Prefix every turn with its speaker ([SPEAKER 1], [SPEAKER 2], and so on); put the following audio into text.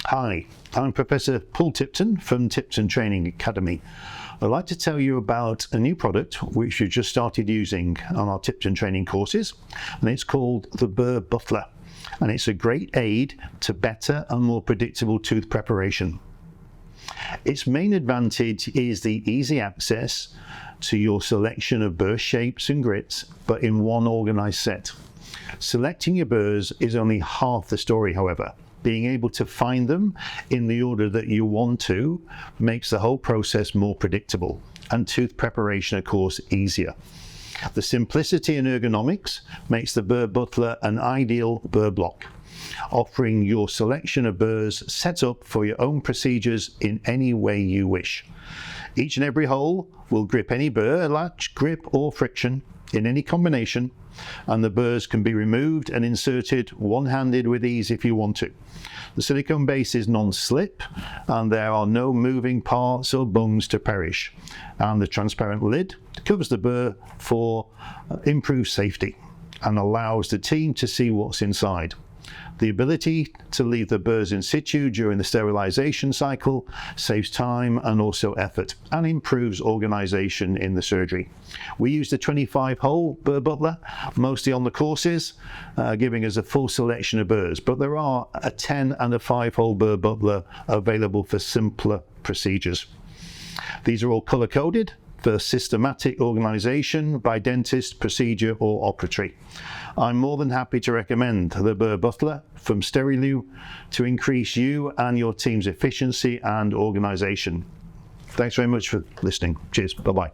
[SPEAKER 1] Hi, I'm Professor Paul Tipton from Tipton Training Academy. I'd like to tell you about a new product which we just started using on our Tipton training courses, and it's called the BurButler, and it's a great aid to better and more predictable tooth preparation. Its main advantage is the easy access to your selection of burr shapes and grits, but in one organised set. Selecting your burrs is only half the story, however. Being able to find them in the order that you want to makes the whole process more predictable and tooth preparation, of course, easier. The simplicity and ergonomics makes the BurButler an ideal burr block, offering your selection of burrs set up for your own procedures in any way you wish. Each and every hole will grip any burr, latch, grip or friction in any combination, and the burrs can be removed and inserted one-handed with ease if you want to. The silicone base is non-slip and there are no moving parts or bungs to perish, and the transparent lid covers the burr for improved safety and allows the team to see what's inside. The ability to leave the burrs in situ during the sterilisation cycle saves time and also effort and improves organisation in the surgery. We use the 25-hole BurButler mostly on the courses, giving us a full selection of burrs, but there are a 10 and a 5-hole BurButler available for simpler procedures. These are all colour-coded for systematic organisation by dentist, procedure or operatory. I'm more than happy to recommend the BurButler from Sterilise to increase you and your team's efficiency and organisation. Thanks very much for listening. Cheers. Bye-bye.